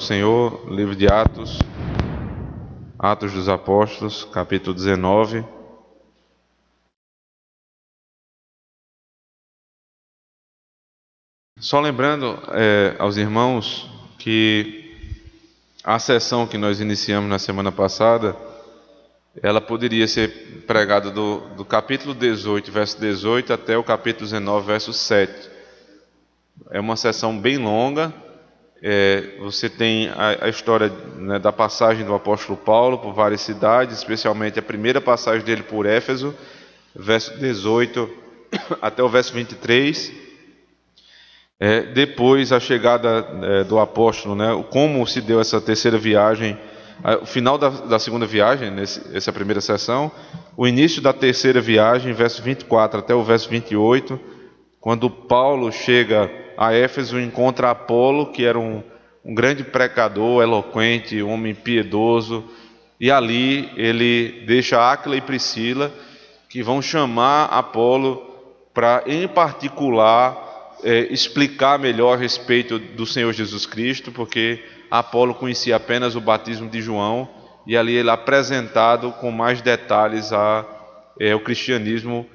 Senhor, livro de Atos, Atos dos Apóstolos, capítulo 19. Só lembrando aos irmãos que a sessão que nós iniciamos na semana passada, ela poderia ser pregada do capítulo 18, verso 18, até o capítulo 19, verso 7. É uma sessão bem longa. Você tem a história, né, da passagem do apóstolo Paulo por várias cidades, especialmente a primeira passagem dele por Éfeso, verso 18 até o verso 23. Depois a chegada do apóstolo, né, como se deu essa terceira viagem, o final da segunda viagem, essa primeira sessão, o início da terceira viagem, verso 24 até o verso 28, quando Paulo chega a Éfeso, encontra Apolo, que era um grande pregador, eloquente, um homem piedoso, e ali ele deixa Áquila e Priscila, que vão chamar Apolo para, em particular, explicar melhor a respeito do Senhor Jesus Cristo, porque Apolo conhecia apenas o batismo de João, e ali ele é apresentado com mais detalhes o cristianismo,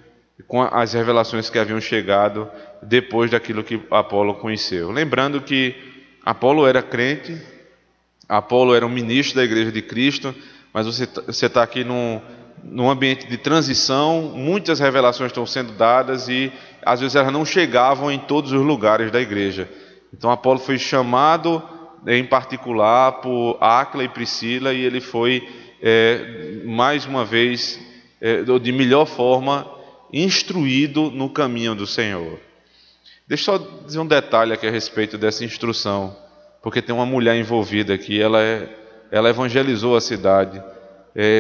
com as revelações que haviam chegado depois daquilo que Apolo conheceu. Lembrando que Apolo era crente, Apolo era um ministro da Igreja de Cristo, mas você está aqui num ambiente de transição, muitas revelações estão sendo dadas e às vezes elas não chegavam em todos os lugares da igreja. Então Apolo foi chamado em particular por Áquila e Priscila, e ele foi mais uma vez, de melhor forma, instruído no caminho do Senhor. Deixa eu só dizer um detalhe aqui a respeito dessa instrução, porque tem uma mulher envolvida aqui. Ela evangelizou a cidade.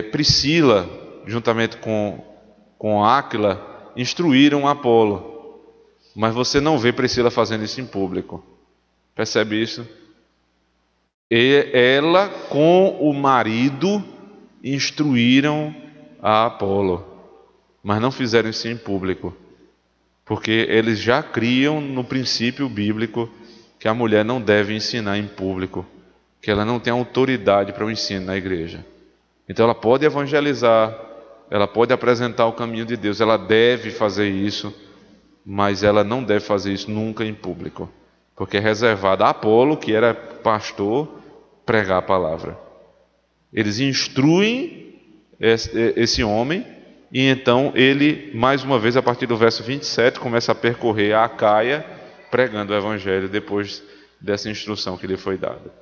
Priscila, juntamente com Áquila, instruíram Apolo, mas você não vê Priscila fazendo isso em público. Percebe isso? E ela com o marido instruíram a Apolo, mas não fizeram isso em público, porque eles já criam no princípio bíblico que a mulher não deve ensinar em público, que ela não tem autoridade para o ensino na igreja. Então ela pode evangelizar, ela pode apresentar o caminho de Deus, ela deve fazer isso, mas ela não deve fazer isso nunca em público, porque é reservado a Apolo, que era pastor, pregar a palavra. Eles instruem esse homem, e então ele, mais uma vez, a partir do verso 27, começa a percorrer a Acaia, pregando o evangelho, depois dessa instrução que lhe foi dada.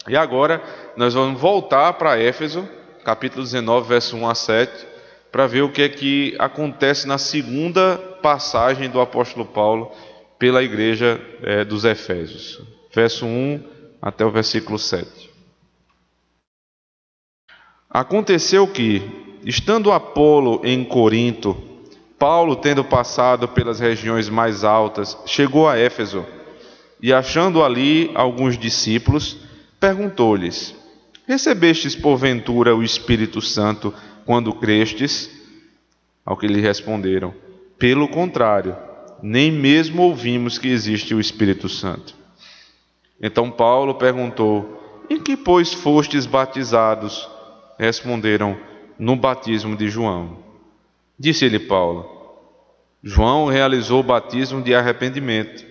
E agora nós vamos voltar para Éfeso, capítulo 19, verso 1 a 7, para ver o que é que acontece na segunda passagem do apóstolo Paulo pela igreja dos Efésios. Verso 1 até o versículo 7. Aconteceu que, estando Apolo em Corinto, Paulo, tendo passado pelas regiões mais altas, chegou a Éfeso, e achando ali alguns discípulos, perguntou-lhes: recebestes porventura o Espírito Santo quando crestes? Ao que lhe responderam: pelo contrário, nem mesmo ouvimos que existe o Espírito Santo. Então Paulo perguntou: em que, pois, fostes batizados? Responderam: no batismo de João. Disse-lhe Paulo: João realizou o batismo de arrependimento,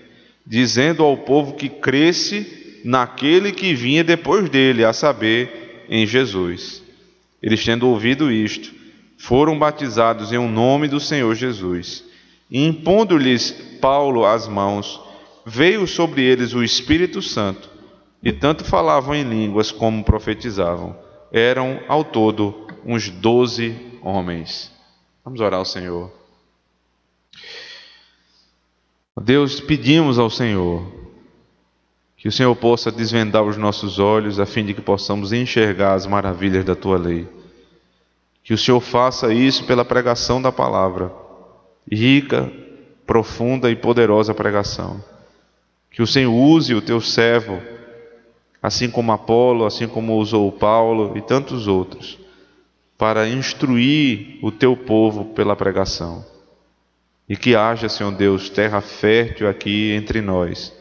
dizendo ao povo que cresce naquele que vinha depois dele, a saber, em Jesus. Eles, tendo ouvido isto, foram batizados em nome do Senhor Jesus. E impondo-lhes Paulo as mãos, veio sobre eles o Espírito Santo, e tanto falavam em línguas como profetizavam. Eram ao todo uns 12 homens. Vamos orar ao Senhor. Deus, pedimos ao Senhor que o Senhor possa desvendar os nossos olhos, a fim de que possamos enxergar as maravilhas da Tua lei. Que o Senhor faça isso pela pregação da palavra, rica, profunda e poderosa pregação. Que o Senhor use o Teu servo, assim como Apolo, assim como usou Paulo e tantos outros, para instruir o Teu povo pela pregação. E que haja, Senhor Deus, terra fértil aqui entre nós,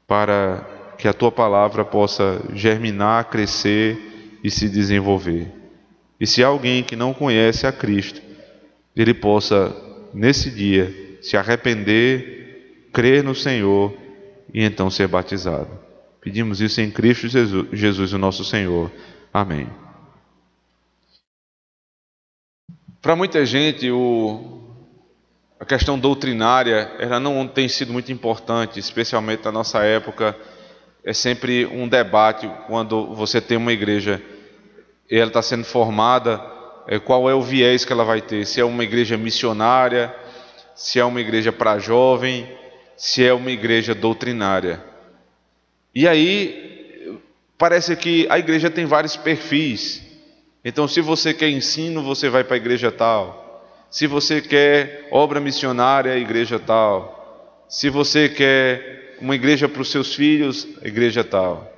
para que a tua palavra possa germinar, crescer e se desenvolver. E se há alguém que não conhece a Cristo, ele possa, nesse dia, se arrepender, crer no Senhor e então ser batizado. Pedimos isso em Cristo Jesus, o nosso Senhor. Amém. Para muita gente, a questão doutrinária, ela não tem sido muito importante, especialmente na nossa época. É sempre um debate quando você tem uma igreja e ela está sendo formada, qual é o viés que ela vai ter, se é uma igreja missionária, se é uma igreja para jovem, se é uma igreja doutrinária. E aí, parece que a igreja tem vários perfis. Então, se você quer ensino, você vai para a igreja tal. Se você quer obra missionária, a igreja tal. Se você quer uma igreja para os seus filhos, a igreja tal.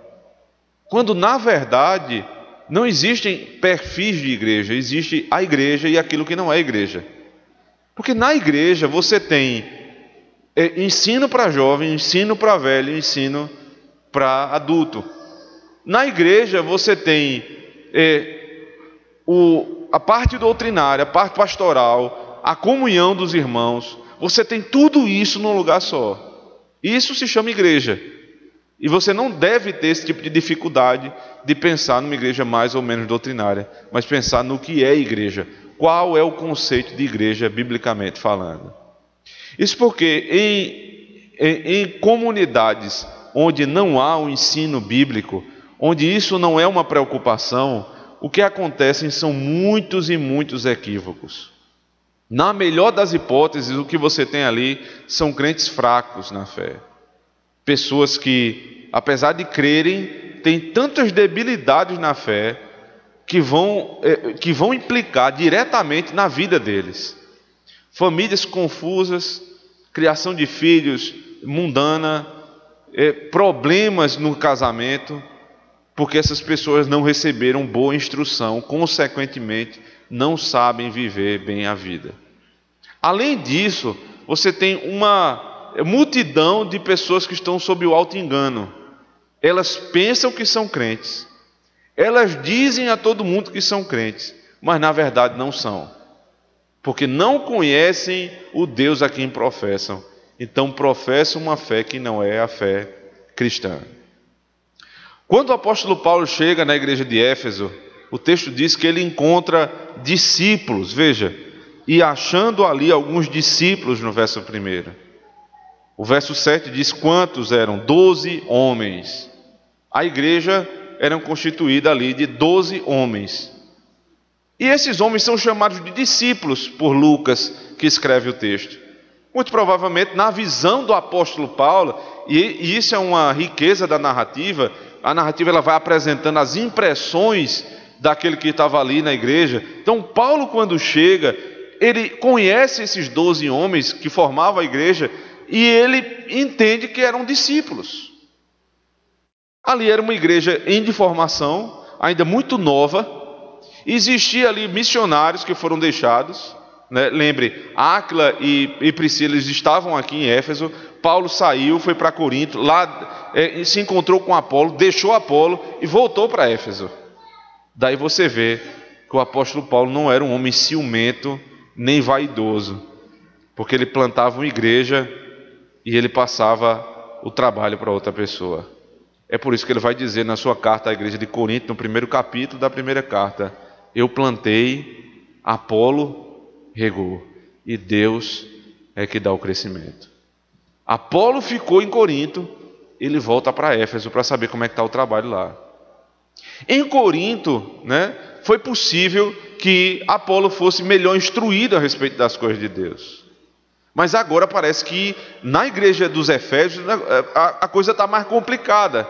Quando, na verdade, não existem perfis de igreja, existe a igreja e aquilo que não é igreja. Porque na igreja você tem ensino para jovem, ensino para velho, ensino para adulto. Na igreja você tem a parte doutrinária, a parte pastoral, a comunhão dos irmãos. Você tem tudo isso num lugar só. Isso se chama igreja. E você não deve ter esse tipo de dificuldade de pensar numa igreja mais ou menos doutrinária, mas pensar no que é igreja. Qual é o conceito de igreja, biblicamente falando? Isso porque em comunidades onde não há um ensino bíblico, onde isso não é uma preocupação, o que acontece são muitos e muitos equívocos. Na melhor das hipóteses, o que você tem ali são crentes fracos na fé. Pessoas que, apesar de crerem, têm tantas debilidades na fé que vão implicar diretamente na vida deles. Famílias confusas, criação de filhos mundana, problemas no casamento, porque essas pessoas não receberam boa instrução, consequentemente, não sabem viver bem a vida. Além disso, você tem uma multidão de pessoas que estão sob o auto-engano. Elas pensam que são crentes, elas dizem a todo mundo que são crentes, mas na verdade não são, porque não conhecem o Deus a quem professam. Então professam uma fé que não é a fé cristã. Quando o apóstolo Paulo chega na igreja de Éfeso, o texto diz que ele encontra discípulos, veja, e achando ali alguns discípulos no verso 1. O verso 7 diz quantos eram? 12 homens. A igreja era constituída ali de 12 homens. E esses homens são chamados de discípulos por Lucas, que escreve o texto. Muito provavelmente, na visão do apóstolo Paulo, e isso é uma riqueza da narrativa, a narrativa ela vai apresentando as impressões daquele que estava ali na igreja. Então, Paulo, quando chega, ele conhece esses 12 homens que formavam a igreja, e ele entende que eram discípulos. Ali era uma igreja em formação, ainda muito nova. Existia ali missionários que foram deixados, né? Lembre, Áquila e Priscila eles estavam aqui em Éfeso. Paulo saiu, foi para Corinto, lá se encontrou com Apolo, deixou Apolo e voltou para Éfeso. Daí você vê que o apóstolo Paulo não era um homem ciumento nem vaidoso, porque ele plantava uma igreja e ele passava o trabalho para outra pessoa. É por isso que ele vai dizer na sua carta à igreja de Corinto, no primeiro capítulo da primeira carta: eu plantei, Apolo regou, e Deus é que dá o crescimento. Apolo ficou em Corinto, ele volta para Éfeso para saber como é que está o trabalho lá. Em Corinto, né, foi possível que Apolo fosse melhor instruído a respeito das coisas de Deus. Mas agora parece que na igreja dos Efésios a coisa está mais complicada,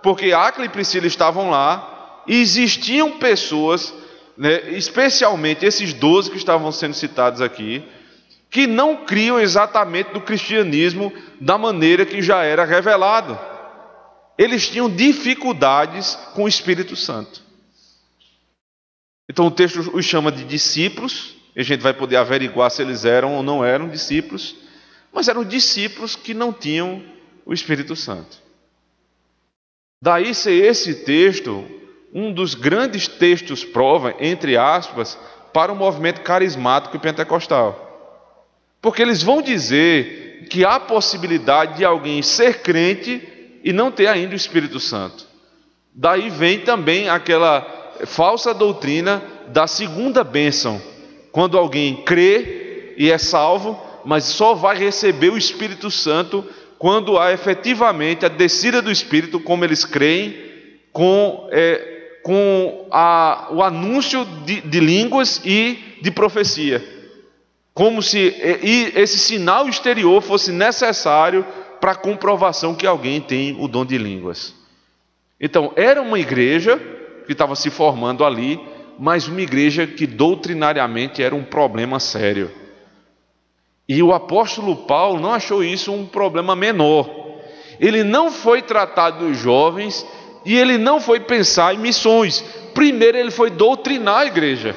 porque Áquila e Priscila estavam lá e existiam pessoas, né, especialmente esses 12 que estavam sendo citados aqui, que não criam exatamente no cristianismo da maneira que já era revelado. Eles tinham dificuldades com o Espírito Santo. Então o texto os chama de discípulos, e a gente vai poder averiguar se eles eram ou não eram discípulos, mas eram discípulos que não tinham o Espírito Santo. Daí ser esse texto um dos grandes textos prova, entre aspas, para o movimento carismático e pentecostal. Porque eles vão dizer que há possibilidade de alguém ser crente e não ter ainda o Espírito Santo. Daí vem também aquela falsa doutrina da segunda bênção, quando alguém crê e é salvo, mas só vai receber o Espírito Santo quando há efetivamente a descida do Espírito, como eles creem, com o anúncio de línguas e de profecia. Como se esse sinal exterior fosse necessário para a comprovação que alguém tem o dom de línguas. Então, era uma igreja que estava se formando ali, mas uma igreja que doutrinariamente era um problema sério. E o apóstolo Paulo não achou isso um problema menor. Ele não foi tratar dos jovens e ele não foi pensar em missões. Primeiro ele foi doutrinar a igreja.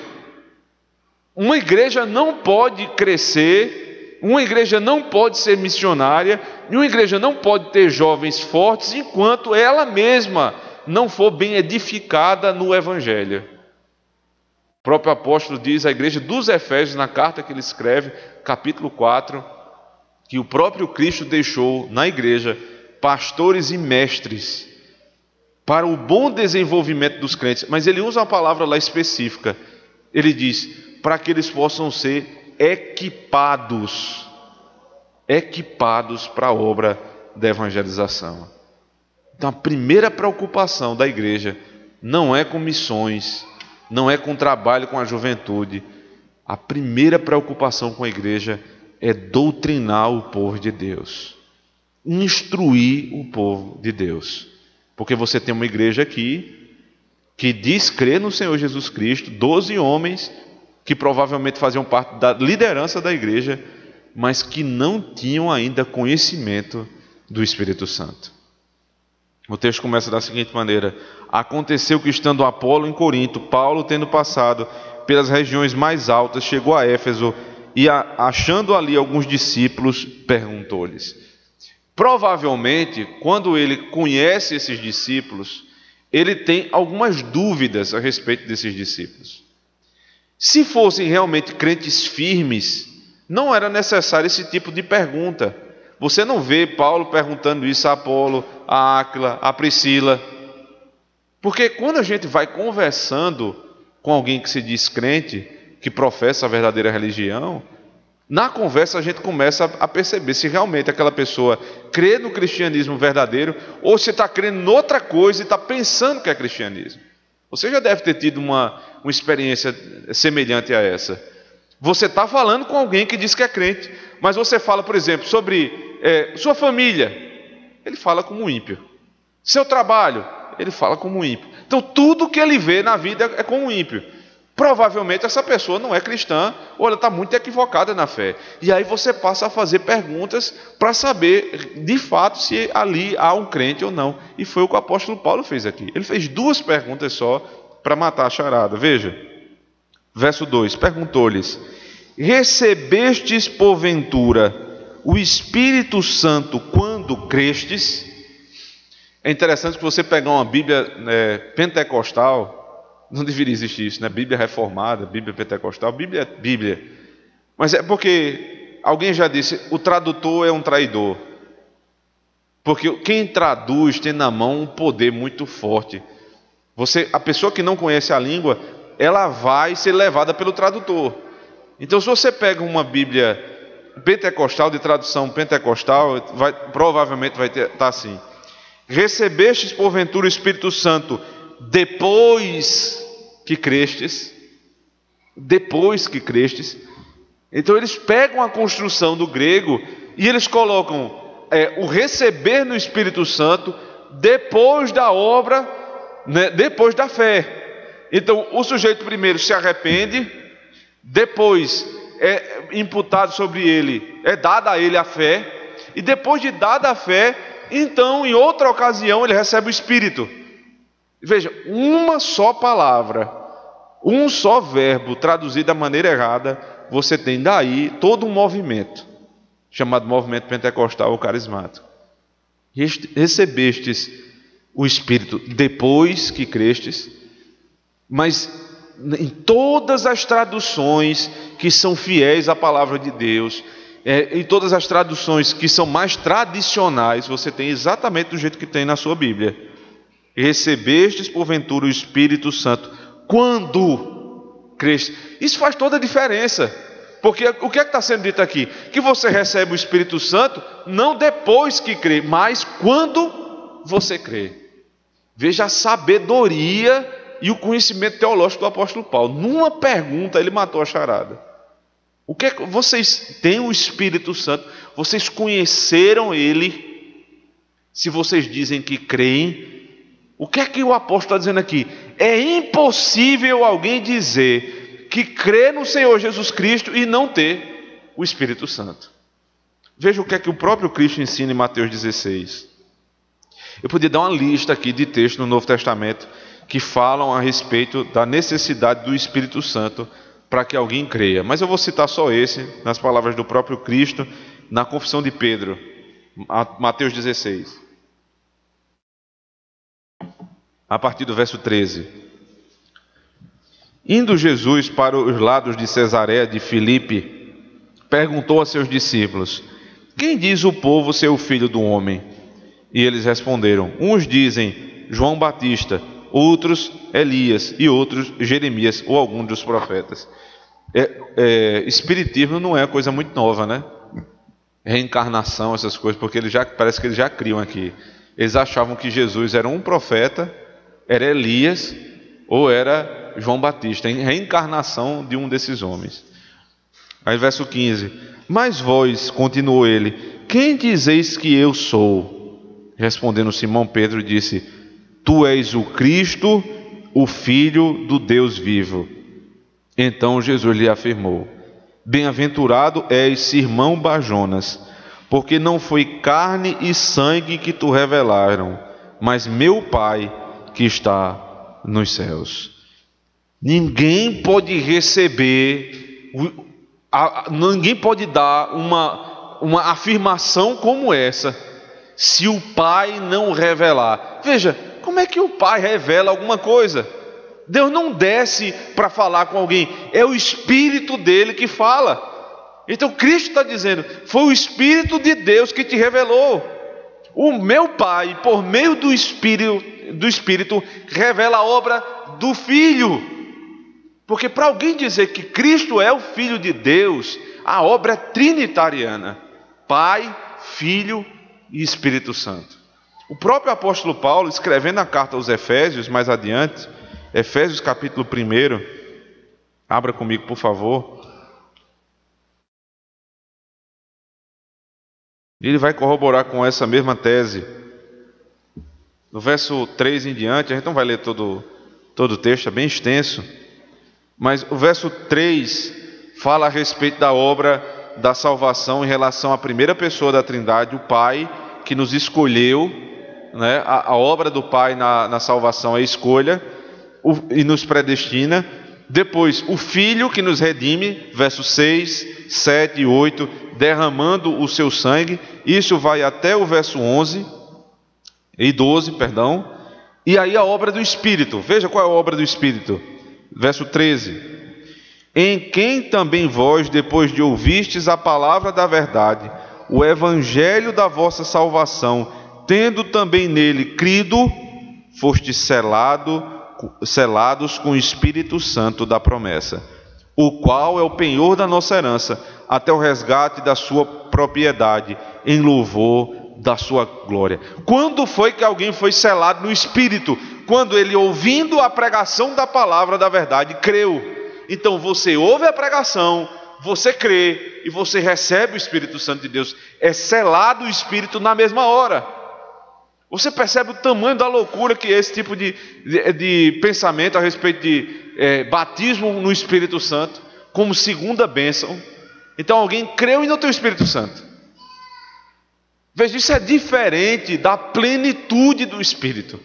Uma igreja não pode crescer, uma igreja não pode ser missionária, e uma igreja não pode ter jovens fortes enquanto ela mesma não for bem edificada no Evangelho. O próprio apóstolo diz à igreja dos Efésios, na carta que ele escreve, capítulo 4, que o próprio Cristo deixou na igreja pastores e mestres para o bom desenvolvimento dos crentes. Mas ele usa uma palavra lá específica. Ele diz, para que eles possam ser equipados para a obra da evangelização. Então a primeira preocupação da igreja não é com missões, não é com trabalho com a juventude. A primeira preocupação com a igreja é doutrinar o povo de Deus, instruir o povo de Deus. Porque você tem uma igreja aqui que diz crer no Senhor Jesus Cristo, 12 homens que provavelmente faziam parte da liderança da igreja, mas que não tinham ainda conhecimento do Espírito Santo. O texto começa da seguinte maneira: aconteceu que, estando Apolo em Corinto, Paulo, tendo passado pelas regiões mais altas, chegou a Éfeso e, achando ali alguns discípulos, perguntou-lhes. Provavelmente, quando ele conhece esses discípulos, ele tem algumas dúvidas a respeito desses discípulos. Se fossem realmente crentes firmes, não era necessário esse tipo de pergunta. Você não vê Paulo perguntando isso a Apolo, a Áquila, a Priscila. Porque quando a gente vai conversando com alguém que se diz crente, que professa a verdadeira religião, na conversa a gente começa a perceber se realmente aquela pessoa crê no cristianismo verdadeiro ou se está crendo em outra coisa e está pensando que é cristianismo. Você já deve ter tido uma experiência semelhante a essa. Você está falando com alguém que diz que é crente, mas você fala, por exemplo, sobre sua família, ele fala como ímpio. Seu trabalho, ele fala como ímpio. Então tudo que ele vê na vida é como ímpio. Provavelmente essa pessoa não é cristã ou ela está muito equivocada na fé. E aí você passa a fazer perguntas para saber de fato se ali há um crente ou não. E foi o que o apóstolo Paulo fez aqui. Ele fez 2 perguntas só para matar a charada. Veja, verso 2, perguntou-lhes: recebestes porventura o Espírito Santo quando crestes? É interessante que você pegar uma Bíblia pentecostal, não deveria existir isso, né? Bíblia reformada, Bíblia pentecostal, Bíblia é Bíblia. Mas é porque alguém já disse, o tradutor é um traidor. Porque quem traduz tem na mão um poder muito forte. A pessoa que não conhece a língua, ela vai ser levada pelo tradutor. Então, se você pega uma Bíblia pentecostal, de tradução pentecostal, provavelmente vai estar assim: recebestes porventura o Espírito Santo depois que crestes? Depois que crestes. Então eles pegam a construção do grego e eles colocam o receber no Espírito Santo depois da obra, né, depois da fé. Então o sujeito primeiro se arrepende, depois é imputado sobre ele, é dada a ele a fé, e depois de dada a fé, então em outra ocasião ele recebe o Espírito. Veja, uma só palavra, um só verbo traduzido da maneira errada, você tem daí todo um movimento, chamado movimento pentecostal ou carismático. Recebestes o Espírito depois que crestes, mas em todas as traduções que são fiéis à palavra de Deus, em todas as traduções que são mais tradicionais, você tem exatamente do jeito que tem na sua Bíblia. Recebestes porventura o Espírito Santo quando creste. Isso faz toda a diferença, porque o que é que está sendo dito aqui? Que você recebe o Espírito Santo não depois que crê, mas quando você crê. Veja a sabedoria e o conhecimento teológico do apóstolo Paulo. Numa pergunta ele matou a charada. O que é que vocês têm o Espírito Santo? Vocês conheceram ele? Se vocês dizem que creem, o que é que o apóstolo está dizendo aqui? É impossível alguém dizer que crê no Senhor Jesus Cristo e não ter o Espírito Santo. Veja o que é que o próprio Cristo ensina em Mateus 16. Eu podia dar uma lista aqui de textos no Novo Testamento que falam a respeito da necessidade do Espírito Santo para que alguém creia. Mas eu vou citar só esse, nas palavras do próprio Cristo, na confissão de Pedro, Mateus 16. A partir do verso 13. Indo Jesus para os lados de Cesareia de Filipe, perguntou a seus discípulos: quem diz o povo ser o filho do homem? E eles responderam: uns dizem João Batista, outros Elias e outros Jeremias ou algum dos profetas. Espiritismo não é coisa muito nova, né? Reencarnação, essas coisas, porque parece que eles já criam aqui. Eles achavam que Jesus era um profeta, era Elias ou era João Batista, em reencarnação de um desses homens. Aí verso 15: mas vós, continuou ele, quem dizeis que eu sou? Respondendo Simão Pedro disse: tu és o Cristo, o Filho do Deus vivo. Então Jesus lhe afirmou: bem-aventurado és Simão Barjonas, porque não foi carne e sangue que te revelaram, mas meu Pai que está nos céus. Ninguém pode receber, ninguém pode dar uma afirmação como essa, se o Pai não revelar. Veja, como é que o Pai revela alguma coisa? Deus não desce para falar com alguém, é o Espírito dele que fala. Então Cristo está dizendo, foi o Espírito de Deus que te revelou. O meu Pai, por meio do Espírito, revela a obra do Filho. Porque para alguém dizer que Cristo é o Filho de Deus, a obra é trinitariana: Pai, Filho e Espírito Santo. O próprio apóstolo Paulo, escrevendo a carta aos Efésios, mais adiante, Efésios capítulo 1, abra comigo por favor. Ele vai corroborar com essa mesma tese. No verso 3 em diante, a gente não vai ler todo o texto, é bem extenso, mas o verso 3 fala a respeito da obra da salvação em relação à primeira pessoa da Trindade, o Pai, que nos escolheu, né? A obra do Pai na salvação é a escolha e nos predestina. Depois, o Filho que nos redime, versos 6, 7 e 8, derramando o seu sangue. Isso vai até o verso 11 e 12, perdão. E aí a obra do Espírito. Veja qual é a obra do Espírito. Verso 13. Em quem também vós, depois de ouvistes a palavra da verdade, o evangelho da vossa salvação, tendo também nele crido, fostes selados com o Espírito Santo da promessa, o qual é o penhor da nossa herança, até o resgate da sua propriedade, em louvor da sua glória. Quando foi que alguém foi selado no Espírito? Quando ele, ouvindo a pregação da palavra da verdade, creu. Então você ouve a pregação, você crê e você recebe o Espírito Santo de Deus. É selado o Espírito na mesma hora. Você percebe o tamanho da loucura que é esse tipo de pensamento a respeito de batismo no Espírito Santo como segunda bênção. Então alguém creu e não tem o Espírito Santo. Veja, isso é diferente da plenitude do Espírito,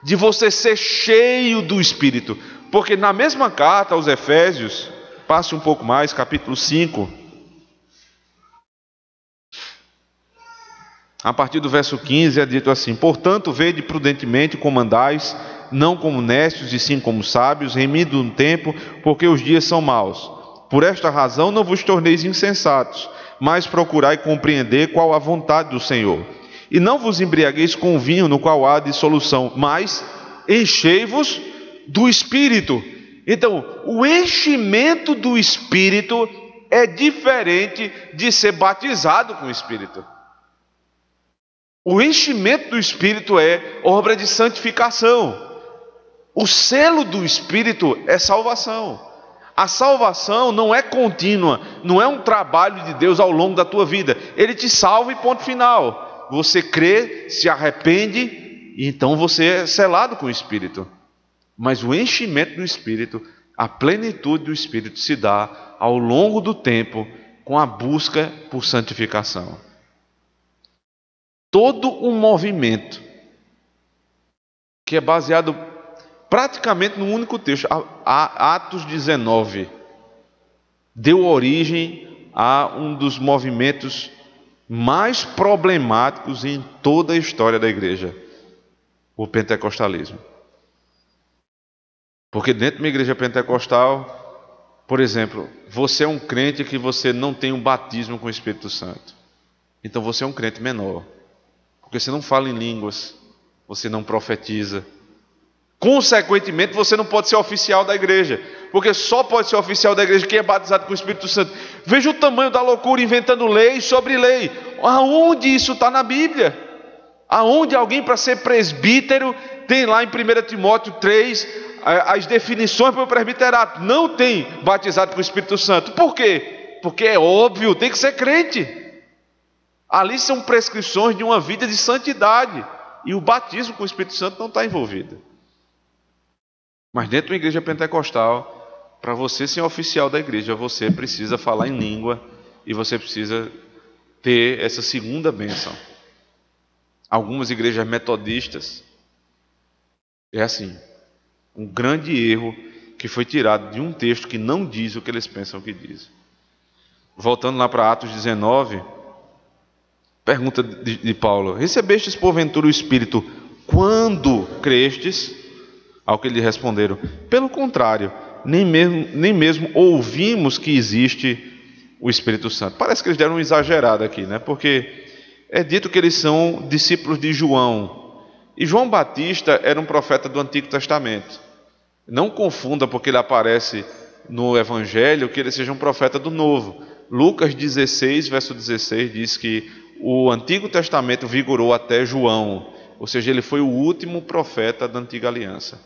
de você ser cheio do Espírito. Porque na mesma carta aos Efésios, passe um pouco mais, capítulo 5, A partir do verso 15 é dito assim: portanto, vede prudentemente como andais, não como necios e sim como sábios, remindo um tempo, porque os dias são maus. Por esta razão não vos torneis insensatos, mas procurai compreender qual a vontade do Senhor. E não vos embriagueis com vinho no qual há dissolução, mas enchei-vos do Espírito. Então, o enchimento do Espírito é diferente de ser batizado com o Espírito. O enchimento do Espírito é obra de santificação. O selo do Espírito é salvação. A salvação não é contínua, não é um trabalho de Deus ao longo da tua vida. Ele te salva e ponto final. Você crê, se arrepende, e então você é selado com o Espírito. Mas o enchimento do Espírito, a plenitude do Espírito se dá ao longo do tempo com a busca por santificação. Todo um movimento que é baseado praticamente num único texto, Atos 19, deu origem a um dos movimentos mais problemáticos em toda a história da igreja, o pentecostalismo. Porque dentro de uma igreja pentecostal, por exemplo, você é um crente que você não tem um batismo com o Espírito Santo. Então você é um crente menor. Porque você não fala em línguas, você não profetiza. Consequentemente, você não pode ser oficial da igreja, porque só pode ser oficial da igreja quem é batizado com o Espírito Santo. Veja o tamanho da loucura, inventando lei sobre lei. Aonde isso está na Bíblia? Aonde alguém para ser presbítero tem lá em 1 Timóteo 3 as definições para o presbiterato? Não tem batizado com o Espírito Santo. Por quê? Porque é óbvio, tem que ser crente. Ali são prescrições de uma vida de santidade, e o batismo com o Espírito Santo não está envolvido. Mas dentro da igreja pentecostal, para você ser oficial da igreja, você precisa falar em língua e você precisa ter essa segunda bênção. Algumas igrejas metodistas, é assim, um grande erro que foi tirado de um texto que não diz o que eles pensam que diz. Voltando lá para Atos 19, pergunta de Paulo: recebestes porventura o Espírito quando crestes? Ao que lhe responderam: pelo contrário, nem mesmo ouvimos que existe o Espírito Santo. Parece que eles deram uma exagerada aqui, né? Porque é dito que eles são discípulos de João. E João Batista era um profeta do Antigo Testamento. Não confunda porque ele aparece no Evangelho que ele seja um profeta do Novo. Lucas 16, verso 16 diz que o Antigo Testamento vigorou até João, ou seja, ele foi o último profeta da Antiga Aliança.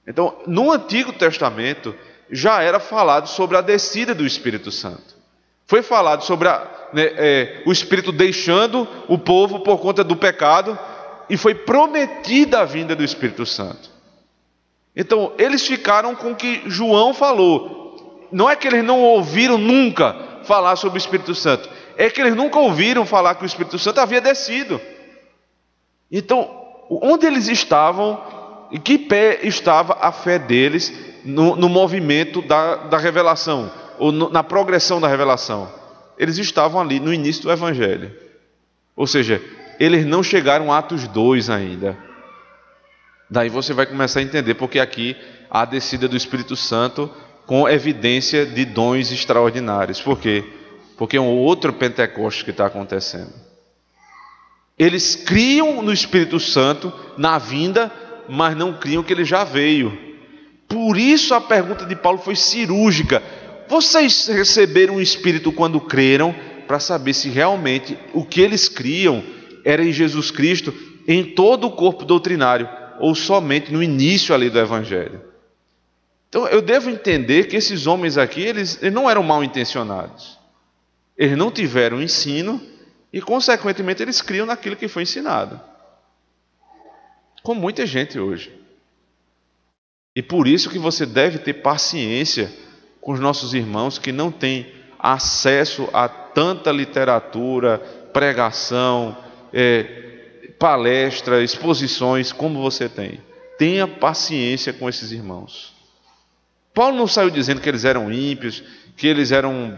Então, no Antigo Testamento já era falado sobre a descida do Espírito Santo. Foi falado sobre o Espírito deixando o povo por conta do pecado, e foi prometida a vinda do Espírito Santo. Então, eles ficaram com o que João falou. Não é que eles não ouviram nunca falar sobre o Espírito Santo, é que eles nunca ouviram falar que o Espírito Santo havia descido. Então, onde eles estavam, em que pé estava a fé deles no movimento da revelação, ou na progressão da revelação? Eles estavam ali no início do Evangelho. Ou seja, eles não chegaram a Atos 2 ainda. Daí você vai começar a entender porque aqui há a descida do Espírito Santo com evidência de dons extraordinários. Por quê? Porque é um outro Pentecostes que está acontecendo. Eles criam no Espírito Santo na vinda, mas não criam que ele já veio. Por isso a pergunta de Paulo foi cirúrgica. Vocês receberam o Espírito quando creram, para saber se realmente o que eles criam era em Jesus Cristo, em todo o corpo doutrinário, ou somente no início ali do Evangelho. Então eu devo entender que esses homens aqui, eles não eram mal intencionados. Eles não tiveram ensino e, consequentemente, eles criam naquilo que foi ensinado. Com muita gente hoje. E por isso que você deve ter paciência com os nossos irmãos que não têm acesso a tanta literatura, pregação, palestra, exposições como você tem. Tenha paciência com esses irmãos. Paulo não saiu dizendo que eles eram ímpios, que eles eram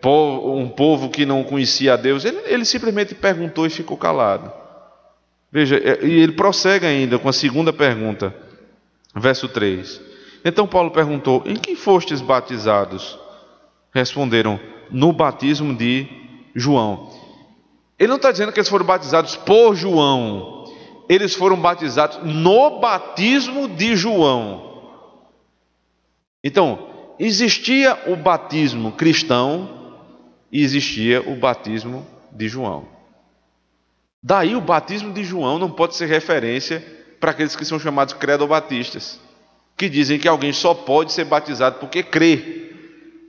um povo que não conhecia a Deus. Ele simplesmente perguntou e ficou calado. Veja, e ele prossegue ainda com a segunda pergunta, verso 3. Então Paulo perguntou: em que fostes batizados? Responderam: no batismo de João. Ele não está dizendo que eles foram batizados por João. Eles foram batizados no batismo de João. Então, existia o batismo cristão e existia o batismo de João. Daí o batismo de João não pode ser referência para aqueles que são chamados credobatistas, que dizem que alguém só pode ser batizado porque crê.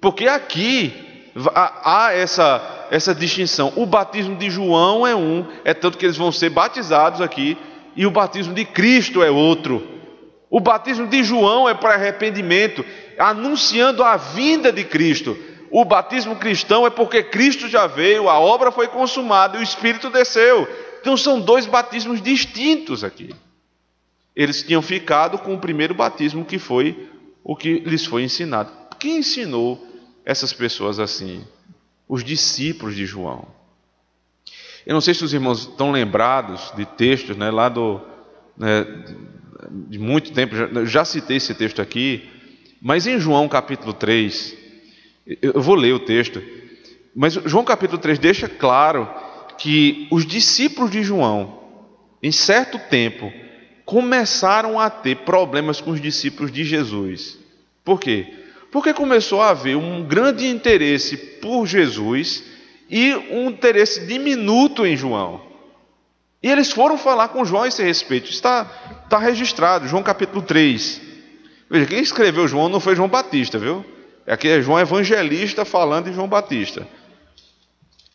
Porque aqui há essa distinção. O batismo de João é tanto que eles vão ser batizados aqui, e o batismo de Cristo é outro. O batismo de João é para arrependimento, anunciando a vinda de Cristo. O batismo cristão é porque Cristo já veio, a obra foi consumada e o Espírito desceu. Então são dois batismos distintos aqui. Eles tinham ficado com o primeiro batismo, que foi o que lhes foi ensinado. Quem ensinou essas pessoas assim? Os discípulos de João. Eu não sei se os irmãos estão lembrados de textos, lá de muito tempo, já citei esse texto aqui, mas em João capítulo 3, eu vou ler o texto, mas João capítulo 3 deixa claro que os discípulos de João, em certo tempo, começaram a ter problemas com os discípulos de Jesus. Por quê? Porque começou a haver um grande interesse por Jesus e um interesse diminuto em João. E eles foram falar com João a esse respeito. Está registrado, João capítulo 3. Veja, quem escreveu João não foi João Batista, viu? Aqui é João Evangelista falando de João Batista.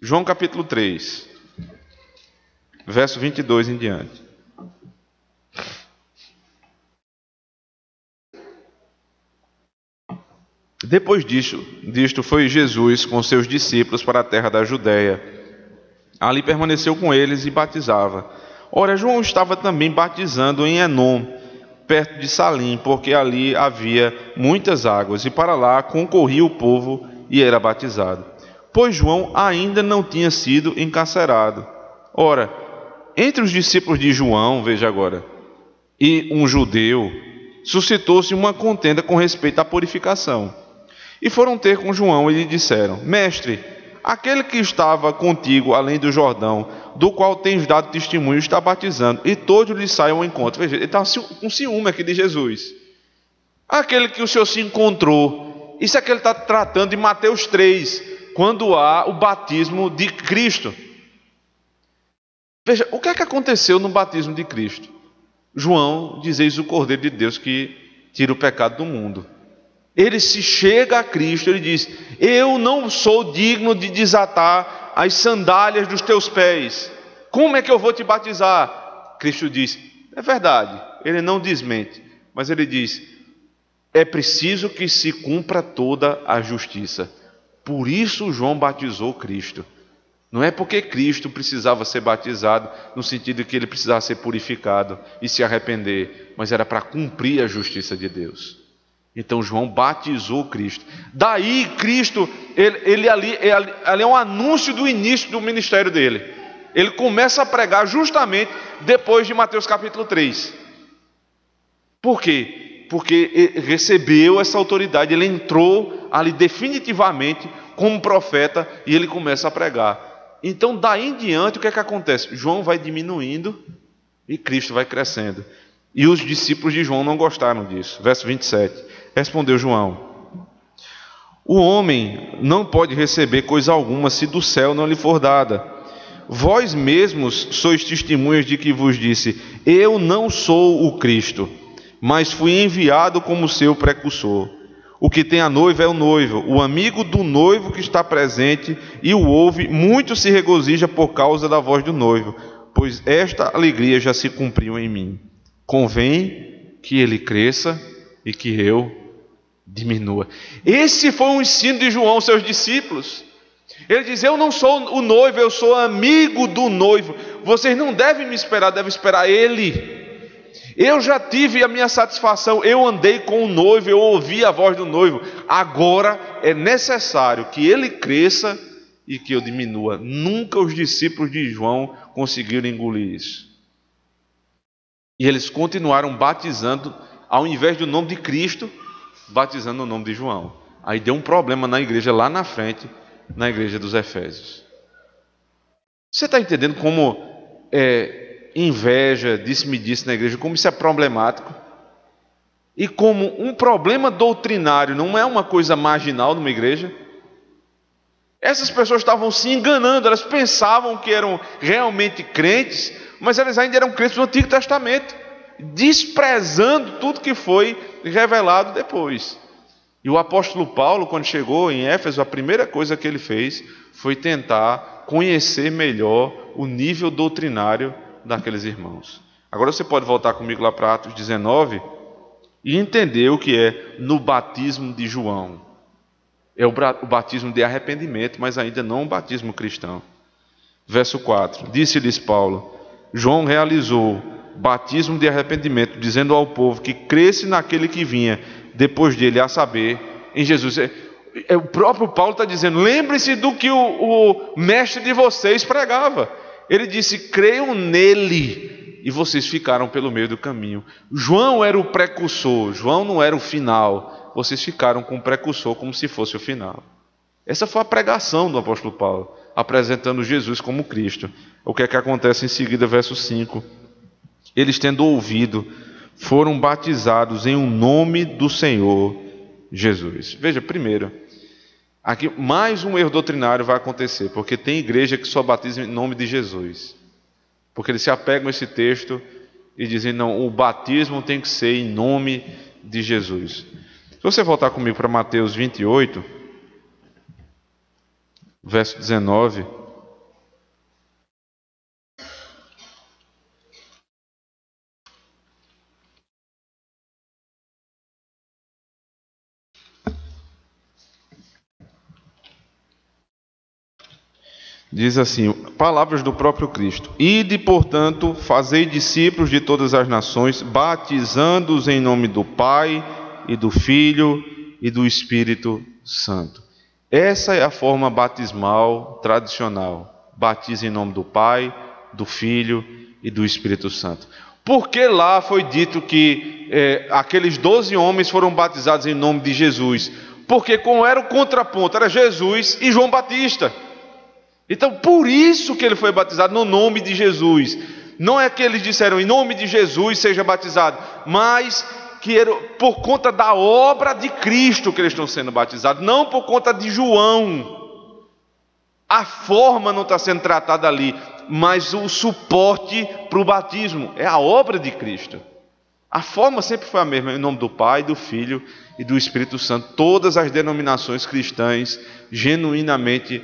João capítulo 3, verso 22 em diante. Depois disto foi Jesus com seus discípulos para a terra da Judéia. Ali permaneceu com eles e batizava. Ora, João estava também batizando em Enom, perto de Salim, porque ali havia muitas águas, e para lá concorria o povo e era batizado. Pois João ainda não tinha sido encarcerado. Ora, entre os discípulos de João, veja agora, e um judeu, suscitou-se uma contenda com respeito à purificação. E foram ter com João e lhe disseram: Mestre, aquele que estava contigo além do Jordão, do qual tens dado testemunho, está batizando, e todos lhe saem ao encontro. Veja, ele está com ciúme aqui de Jesus. Aquele que o Senhor se encontrou. Isso é que ele está tratando em Mateus 3, quando há o batismo de Cristo. Veja, o que é que aconteceu no batismo de Cristo? João diz: eis o Cordeiro de Deus que tira o pecado do mundo. Ele se chega a Cristo, ele diz: eu não sou digno de desatar as sandálias dos teus pés. Como é que eu vou te batizar? Cristo diz: é verdade. Ele não desmente, mas ele diz: é preciso que se cumpra toda a justiça. Por isso João batizou Cristo. Não é porque Cristo precisava ser batizado, no sentido de que ele precisava ser purificado e se arrepender, mas era para cumprir a justiça de Deus. Então João batizou Cristo. Daí Cristo, ele ali é um anúncio do início do ministério dele. Ele começa a pregar justamente depois de Mateus capítulo 3. Por quê? Porque ele recebeu essa autoridade, ele entrou ali definitivamente como profeta e ele começa a pregar. Então daí em diante o que é que acontece? João vai diminuindo e Cristo vai crescendo. E os discípulos de João não gostaram disso. Verso 27. Respondeu João: o homem não pode receber coisa alguma se do céu não lhe for dada. Vós mesmos sois testemunhas de que vos disse: eu não sou o Cristo, mas fui enviado como seu precursor. O que tem a noiva é o noivo. O amigo do noivo que está presente e o ouve, muito se regozija por causa da voz do noivo, pois esta alegria já se cumpriu em mim. Convém que ele cresça e que eu diminua. Esse foi o ensino de João aos seus discípulos. Ele diz: eu não sou o noivo, eu sou amigo do noivo. Vocês não devem me esperar, devem esperar ele. Eu já tive a minha satisfação, eu andei com o noivo, eu ouvi a voz do noivo. Agora é necessário que ele cresça e que eu diminua. Nunca os discípulos de João conseguiram engolir isso. E eles continuaram batizando, ao invés do nome de Cristo, batizando o nome de João. Aí deu um problema na igreja lá na frente, na igreja dos Efésios. Você está entendendo como inveja, disse-me-disse na igreja, como isso é problemático? E como um problema doutrinário não é uma coisa marginal numa igreja? Essas pessoas estavam se enganando, elas pensavam que eram realmente crentes, mas elas ainda eram crentes do Antigo Testamento, desprezando tudo que foi revelado depois. E o apóstolo Paulo, quando chegou em Éfeso, a primeira coisa que ele fez foi tentar conhecer melhor o nível doutrinário daqueles irmãos. Agora você pode voltar comigo lá para Atos 19 e entender o que é no batismo de João. É o batismo de arrependimento, mas ainda não o batismo cristão. Verso 4. Disse-lhes Paulo: João realizou batismo de arrependimento, dizendo ao povo que cresce naquele que vinha depois dele, a saber, em Jesus. O próprio Paulo está dizendo: lembre-se do que o mestre de vocês pregava. Ele disse: creiam nele, e vocês ficaram pelo meio do caminho. João era o precursor, João não era o final. Vocês ficaram com o precursor como se fosse o final. Essa foi a pregação do apóstolo Paulo, apresentando Jesus como Cristo. O que é que acontece em seguida, verso 5? Eles, tendo ouvido, foram batizados em um nome do Senhor Jesus. Veja, primeiro, aqui mais um erro doutrinário vai acontecer, porque tem igreja que só batiza em nome de Jesus. Porque eles se apegam a esse texto e dizem: não, o batismo tem que ser em nome de Jesus. Se você voltar comigo para Mateus 28, verso 19. Diz assim, palavras do próprio Cristo: Ide, portanto, fazei discípulos de todas as nações, batizando-os em nome do Pai, e do Filho, e do Espírito Santo. Essa é a forma batismal tradicional. Batiza em nome do Pai, do Filho e do Espírito Santo. Por que lá foi dito que aqueles 12 homens foram batizados em nome de Jesus? Porque como era o contraponto, era Jesus e João Batista. Então, por isso que ele foi batizado no nome de Jesus. Não é que eles disseram: em nome de Jesus seja batizado, mas que era por conta da obra de Cristo que eles estão sendo batizados, não por conta de João. A forma não está sendo tratada ali, mas o suporte para o batismo é a obra de Cristo. A forma sempre foi a mesma, em nome do Pai, do Filho e do Espírito Santo. Todas as denominações cristãs genuinamente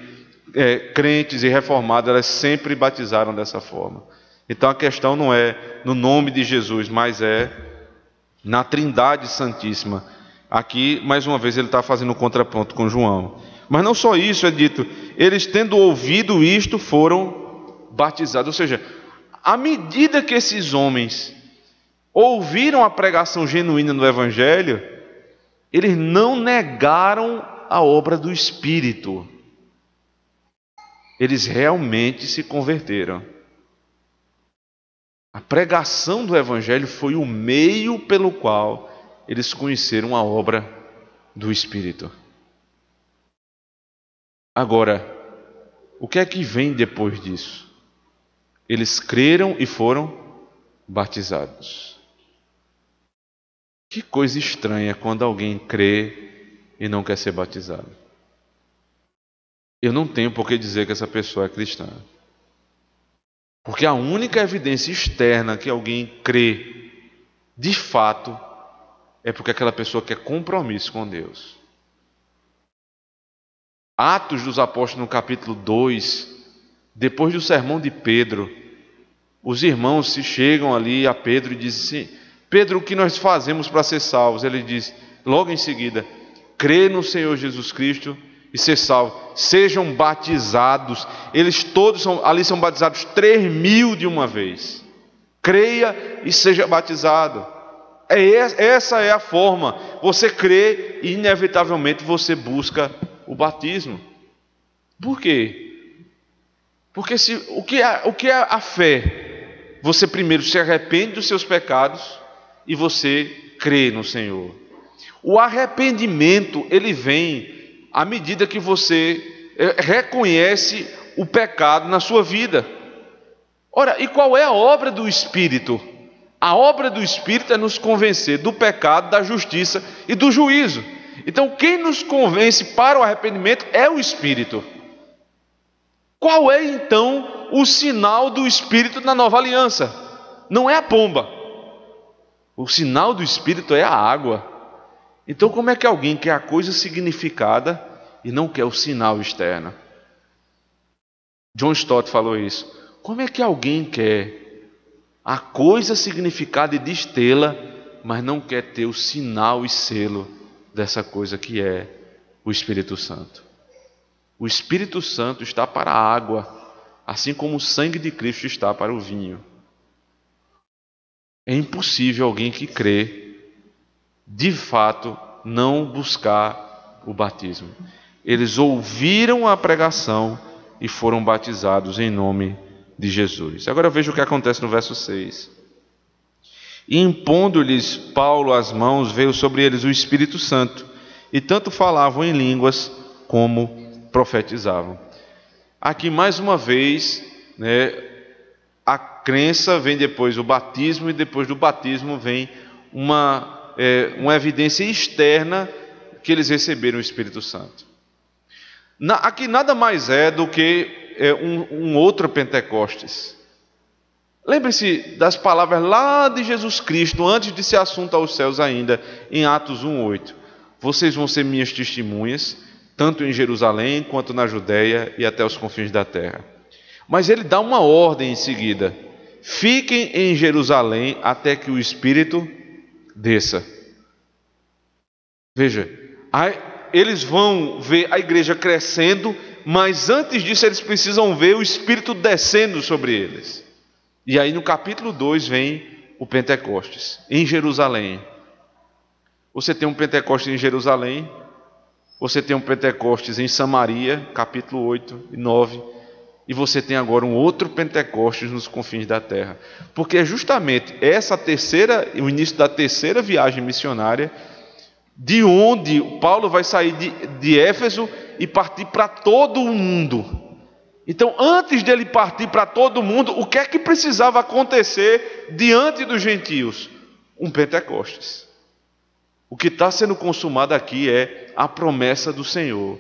crentes e reformadas, elas sempre batizaram dessa forma. Então a questão não é no nome de Jesus, mas é na Trindade Santíssima. Aqui, mais uma vez, ele está fazendo um contraponto com João. Mas não só isso, é dito: eles, tendo ouvido isto, foram batizados. Ou seja, à medida que esses homens ouviram a pregação genuína do Evangelho, eles não negaram a obra do Espírito. Eles realmente se converteram. A pregação do Evangelho foi o meio pelo qual eles conheceram a obra do Espírito. Agora, o que é que vem depois disso? Eles creram e foram batizados. Que coisa estranha quando alguém crê e não quer ser batizado. Eu não tenho por que dizer que essa pessoa é cristã. Porque a única evidência externa que alguém crê, de fato, é porque aquela pessoa quer compromisso com Deus. Atos dos Apóstolos, no capítulo 2, depois do sermão de Pedro, os irmãos se chegam ali a Pedro e dizem assim: Pedro, o que nós fazemos para ser salvos? Ele diz, logo em seguida: crê no Senhor Jesus Cristo e ser salvo, sejam batizados. Eles todos ali são batizados 3.000 de uma vez. Creia e seja batizado. Essa é a forma. Você crê e inevitavelmente você busca o batismo. Por quê? Porque o que é a fé? Você primeiro se arrepende dos seus pecados e você crê no Senhor. O arrependimento, ele vem à medida que você reconhece o pecado na sua vida. Ora, e qual é a obra do Espírito? A obra do Espírito é nos convencer do pecado, da justiça e do juízo. Então, quem nos convence para o arrependimento é o Espírito. Qual é, então, o sinal do Espírito na nova aliança? Não é a pomba. O sinal do Espírito é a água. Então, como é que alguém quer a coisa significada e não quer o sinal externo? John Stott falou isso. Como é que alguém quer a coisa significada e destê-la, mas não quer ter o sinal e selo dessa coisa que é o Espírito Santo? O Espírito Santo está para a água, assim como o sangue de Cristo está para o vinho. É impossível alguém que crê, de fato, não buscar o batismo. Eles ouviram a pregação e foram batizados em nome de Jesus. Agora veja o que acontece no verso 6. E impondo-lhes Paulo as mãos, veio sobre eles o Espírito Santo, e tanto falavam em línguas como profetizavam. Aqui mais uma vez, a crença vem depois do batismo, e depois do batismo vem uma evidência externa que eles receberam o Espírito Santo. Aqui nada mais é do que um outro Pentecostes. Lembre-se das palavras lá de Jesus Cristo, antes de ser assunto aos céus ainda, em Atos 1:8. Vocês vão ser minhas testemunhas, tanto em Jerusalém, quanto na Judéia e até os confins da terra. Mas ele dá uma ordem em seguida: fiquem em Jerusalém até que o Espírito desça. Veja, eles vão ver a igreja crescendo, mas antes disso eles precisam ver o Espírito descendo sobre eles. E aí no capítulo 2 vem o Pentecostes, em Jerusalém. Você tem um Pentecostes em Jerusalém, você tem um Pentecostes em Samaria, capítulo 8 e 9, e você tem agora um outro Pentecostes nos confins da terra. Porque é justamente o início da terceira viagem missionária, de onde Paulo vai sair de Éfeso e partir para todo o mundo. Então, antes dele partir para todo mundo, o que é que precisava acontecer diante dos gentios? Um Pentecostes. O que está sendo consumado aqui é a promessa do Senhor.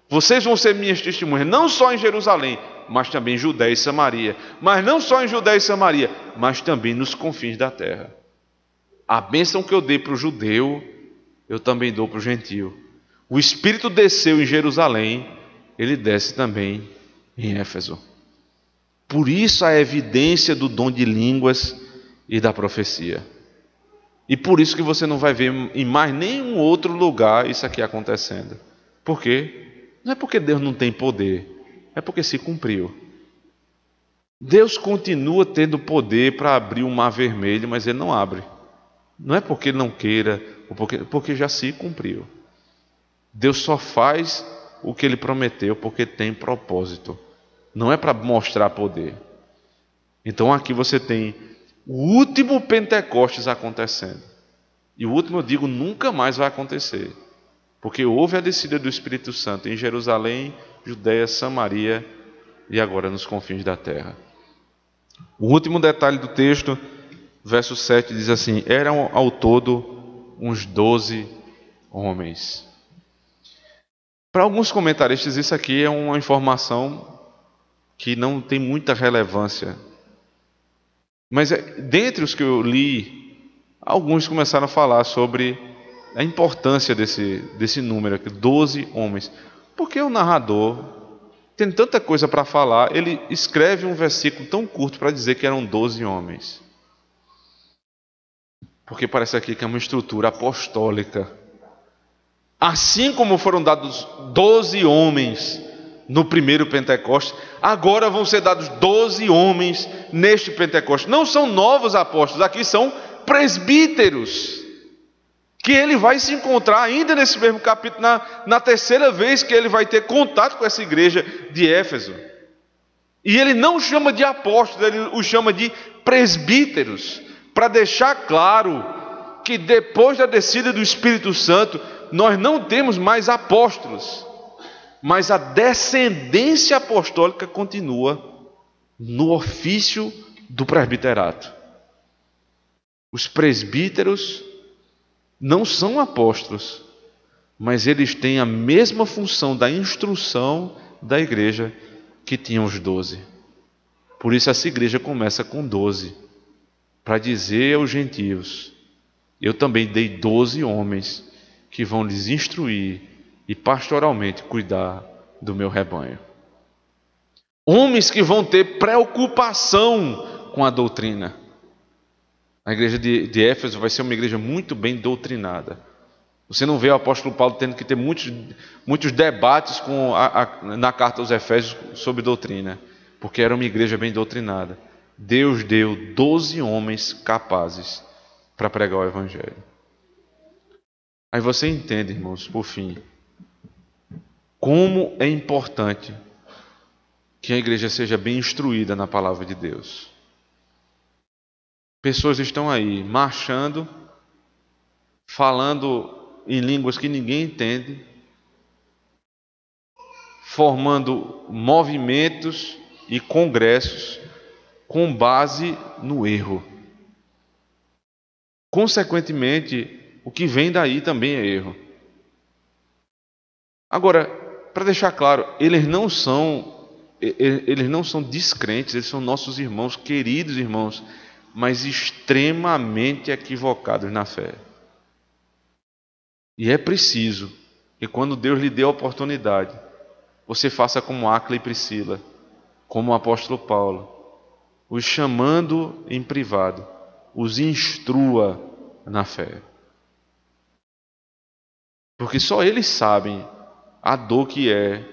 Vocês vão ser minhas testemunhas, não só em Jerusalém, mas também em Judéia e Samaria. Mas não só em Judéia e Samaria, mas também nos confins da terra. A bênção que eu dei para o judeu, eu também dou para o gentio. O Espírito desceu em Jerusalém, ele desce também em Éfeso. Por isso a evidência do dom de línguas e da profecia. E por isso que você não vai ver em mais nenhum outro lugar isso aqui acontecendo. Por quê? Não é porque Deus não tem poder, é porque se cumpriu. Deus continua tendo poder para abrir o mar vermelho, mas ele não abre. Não é porque ele não queira, ou porque já se cumpriu. Deus só faz o que ele prometeu porque tem propósito. Não é para mostrar poder. Então aqui você tem o último Pentecostes acontecendo. E o último, eu digo, nunca mais vai acontecer. Porque houve a descida do Espírito Santo em Jerusalém, Judéia, Samaria e agora nos confins da terra. O último detalhe do texto, verso 7, diz assim: eram ao todo uns 12 homens. Para alguns comentaristas, isso aqui é uma informação que não tem muita relevância. Mas dentre os que eu li, alguns começaram a falar sobre a importância desse número aqui, 12 homens. Porque o narrador tem tanta coisa para falar, ele escreve um versículo tão curto para dizer que eram 12 homens. Porque parece aqui que é uma estrutura apostólica. Assim como foram dados 12 homens no primeiro Pentecostes, agora vão ser dados 12 homens neste Pentecostes. Não são novos apóstolos, aqui são presbíteros, que ele vai se encontrar ainda nesse mesmo capítulo, na terceira vez que ele vai ter contato com essa igreja de Éfeso. E ele não chama de apóstolos, ele os chama de presbíteros, para deixar claro que depois da descida do Espírito Santo, nós não temos mais apóstolos, mas a descendência apostólica continua no ofício do presbiterato. Os presbíteros não são apóstolos, mas eles têm a mesma função da instrução da igreja que tinham os 12. Por isso essa igreja começa com 12, para dizer aos gentios: eu também dei 12 homens que vão lhes instruir e pastoralmente cuidar do meu rebanho. Homens que vão ter preocupação com a doutrina. A igreja de Éfeso vai ser uma igreja muito bem doutrinada. Você não vê o apóstolo Paulo tendo que ter muitos debates na carta aos Efésios sobre doutrina, porque era uma igreja bem doutrinada. Deus deu 12 homens capazes para pregar o evangelho. Aí você entende, irmãos, por fim, como é importante que a igreja seja bem instruída na palavra de Deus. Pessoas estão aí marchando, falando em línguas que ninguém entende, formando movimentos e congressos com base no erro. Consequentemente, o que vem daí também é erro. Agora, para deixar claro, eles não são descrentes, eles são nossos irmãos, queridos irmãos, mas extremamente equivocados na fé. E é preciso que quando Deus lhe dê a oportunidade, você faça como Áquila e Priscila, como o apóstolo Paulo, os chamando em privado, os instrua na fé. Porque só eles sabem a dor que é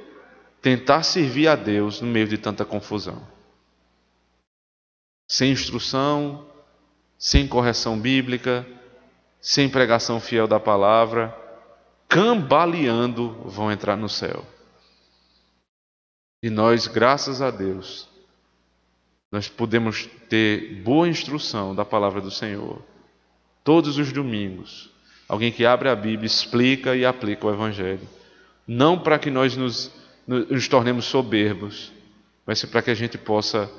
tentar servir a Deus no meio de tanta confusão. Sem instrução, sem correção bíblica, sem pregação fiel da palavra, cambaleando, vão entrar no céu. E nós, graças a Deus, nós podemos ter boa instrução da palavra do Senhor. Todos os domingos, alguém que abre a Bíblia, explica e aplica o Evangelho. Não para que nós nos tornemos soberbos, mas para que a gente possa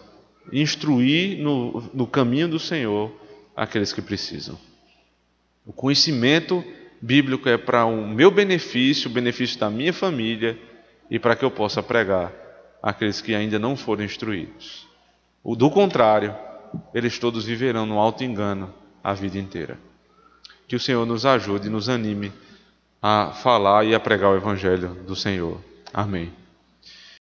instruir no caminho do Senhor aqueles que precisam. O conhecimento bíblico é para o meu benefício, o benefício da minha família e para que eu possa pregar àqueles que ainda não foram instruídos. Do contrário, eles todos viverão no auto-engano a vida inteira. Que o Senhor nos ajude e nos anime a falar e a pregar o Evangelho do Senhor. Amém.